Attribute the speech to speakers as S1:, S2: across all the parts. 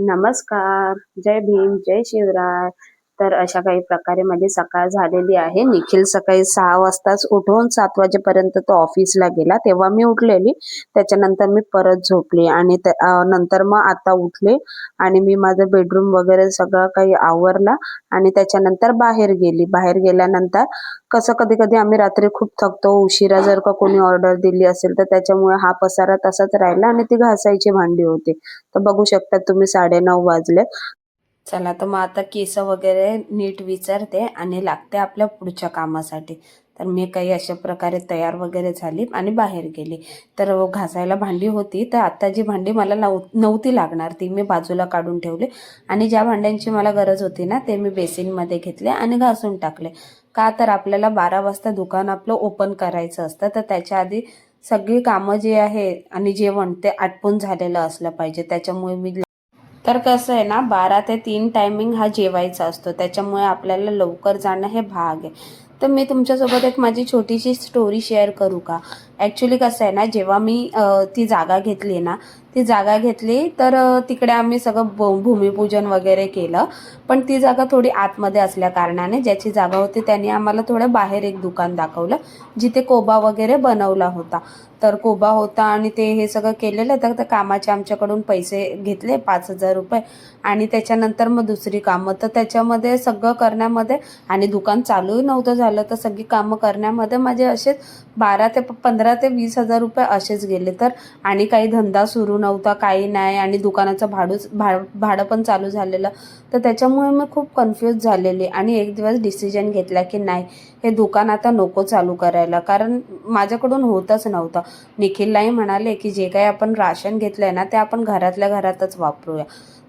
S1: नमस्कार, जय भीम, जय शिवराय. तर अशा काही प्रकारे माझी सकाळ झालेली आहे. निखिल सकाळी 6 वाजताच उठून 7 वाजेपर्यंत तो ऑफिसला गेला. तेव्हा मी उठलेली. त्याच्यानंतर मी परत झोपली आणि नंतर मग आता उठले आणि मी माझं बेडरूम वगैरे सगळं काही आवरला आणि त्याच्यानंतर बाहेर गेली. बाहेर गेल्यानंतर कसं कधी-कधी आम्ही रात्री खूप थकतो. उशिरा जर का कोणी ऑर्डर दिली असेल तर त्याच्यामुळे हा पसारा तसाच राहिला आणि ती घासायची भांडी होती. तर बघू शकता तुम्ही 9:30 वाजले. चला तर मग आता केस वगैरे नीट विचारते आणि लागते आपल्या पुढच्या कामासाठी. तर मी काही अशा प्रकारे तयार वगैरे झाली आणि बाहेर गेली. तर घासायला भांडी होती, तर आता जी भांडी मला नव्हती लागणार ती मी बाजूला काढून ठेवली आणि ज्या भांड्यांची मला गरज होती ना ते मी बेसिनमध्ये घेतले आणि घासून टाकले. का तर आपल्याला 12 वाजता दुकान आपलं ओपन करायचं असतं, तर त्याच्या आधी सगळी कामं जी आहे आणि जेवण ते आटपून झालेलं असलं पाहिजे. त्याच्यामुळे मी तर कसं आहे ना 12 ते 3 टायमिंग हा जेवायचा असतो. त्याच्यामुळे आपल्याला लवकर जाणं हे भाग आहे. तर मी तुमच्यासोबत एक माझी छोटीशी स्टोरी शेअर करू का? ॲक्च्युली कसं आहे ना जेव्हा मी ती जागा घेतली ना, ती जागा घेतली तर तिकडे आम्ही सगळं भूमिपूजन वगैरे केलं. पण ती जागा थोडी आतमध्ये असल्या कारणाने ज्याची जागा होती त्यांनी आम्हाला थोडं बाहेर एक दुकान दाखवलं, जिथे कोबा वगैरे बनवला होता. तर कोबा होता आणि ते हे सगळं केलेलं. तर त्या कामाचे आमच्याकडून पैसे घेतले 5,000 रुपये आणि त्याच्यानंतर मग दुसरी कामं. तर त्याच्यामध्ये सगळं करण्यामध्ये आणि दुकान चालूही नव्हतं झालं, तर सगळी कामं करण्यामध्ये माझे असेच 15,000 ते 20,000 रुपये असेच गेले. तर आणि काही धंदा सुरू नव्हता, काही नाही आणि दुकानाचं भाडं पण चालू झालेलं. तर त्याच्यामुळे मी खूप कन्फ्यूज झालेली आणि एक दिवस डिसिजन घेतला की नाही, हे दुकान आता नको चालू करायला, कारण माझ्याकडून होतच नव्हतं. निखिललाही म्हणाले की जे काही आपण राशन घेतलंय ना ते आपण घरातल्या घरातच वापरूया.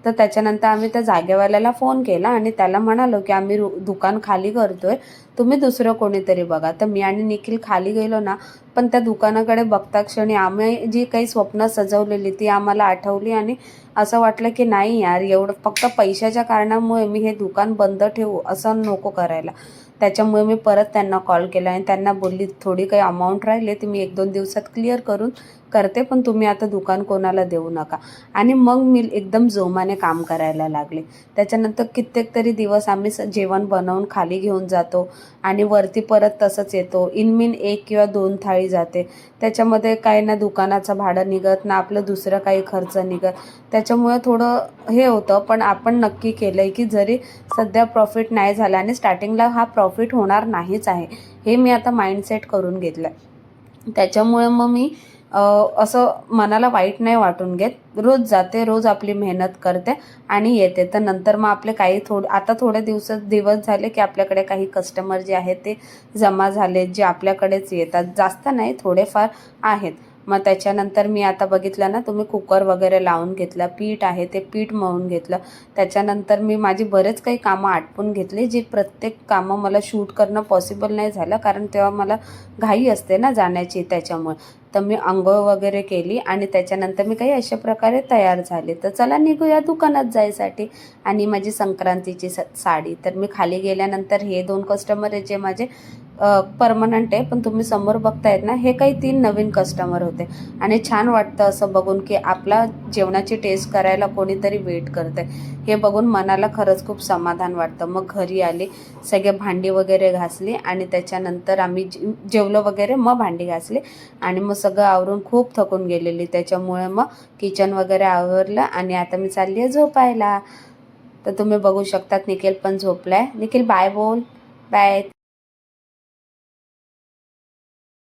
S1: तर त्याच्यानंतर आम्ही त्या जागेवाल्याला फोन केला आणि त्याला म्हणालो की आम्ही दुकान खाली करतोय, तुम्ही दुसरं कोणीतरी बघा. तर मी आणि निखिल खाली गेलो ना, पण त्या दुकानाकडे बघता क्षणी आम्ही जी काही स्वप्न सजवलेली ती आम्हाला आठवली आणि असं वाटलं की नाही यार, एवढं फक्त पैशाच्या कारणामुळे मी हे दुकान बंद ठेवू असं नको करायला. त्याच्यामुळे मी परत त्यांना कॉल केला आणि त्यांना बोलली थोडी काही अमाऊंट राहिली ती मी 1-2 दिवसात क्लिअर करून करते, पण तुम्ही आता दुकान कोणाला देऊ नका. आणि मग मी एकदम जोमाने काम करायला लागले. त्याच्यानंतर कित्येक तरी दिवस आम्ही जेवण बनवून खाली घेऊन जातो आणि वरती परत तसंच येतो. इनमीन 1 किंवा 2 थाळी जाते. त्याच्यामध्ये काय ना दुकानाचं भाडं निघत ना आपलं दुसरं काही खर्च निघत. त्याच्यामुळे थोडं हे होतं, पण आपण नक्की केलं आहे की जरी सध्या प्रॉफिट नाही झाला आणि स्टार्टिंगला हा प्रॉफिट होणार नाहीच आहे, हे मी आता माइंडसेट करून घेतलं. त्याच्यामुळे मग मी असं मनाला वाईट नाही वाटून घेत. रोज जाते, रोज आपली मेहनत करते आणि येते. तर नंतर मग आपले काही आता थोडे दिवस झाले की आपल्याकडे काही कस्टमर जे आहेत ते जमा झाले, जे आपल्याकडेच येतात. जास्त नाही, थोडेफार आहेत. मग त्याच्यानंतर मी आता बघितलं ना तुम्ही कुकर वगैरे लावून घेतलं, पीठ आहे ते पीठ मळून घेतलं. त्याच्यानंतर मी माझी बरेच काही कामं आटपून घेतली, जी प्रत्येक कामं मला शूट करणं पॉसिबल नाही झालं, कारण तेव्हा मला घाई असते ना जाण्याची त्याच्यामुळे. तर मी अंघोळ वगैरे केली आणि त्याच्यानंतर मी काही अशा प्रकारे तयार झाले. तर चला निघूया दुकानात जायसाठी. आणि माझी संक्रांतीची साडी. तर मी खाली गेल्यानंतर हे 2 कस्टमर आहेत जे माझे परमनंट आहे, पण तुम्ही समोर बघतायत ना हे काही 3 नवीन कस्टमर होते आणि छान वाटतं असं बघून की आपला जेवणाची टेस्ट करायला कोणीतरी वेट करतंय. हे बघून मनाला खरंच खूप समाधान वाटतं. मग घरी आले, सगळे भांडी वगैरे घासली आणि त्याच्यानंतर आम्ही जेवलो वगैरे, मग भांडी घासली आणि मग सगळं आवरून खूप थकून गेलेली. त्याच्यामुळे मग किचन वगैरे आवरलं आणि आता मी चालली आहे झोपायला. तर तुम्ही बघू शकतात निखिल पण झोपलाय. निखिल बाय बोल. बाय.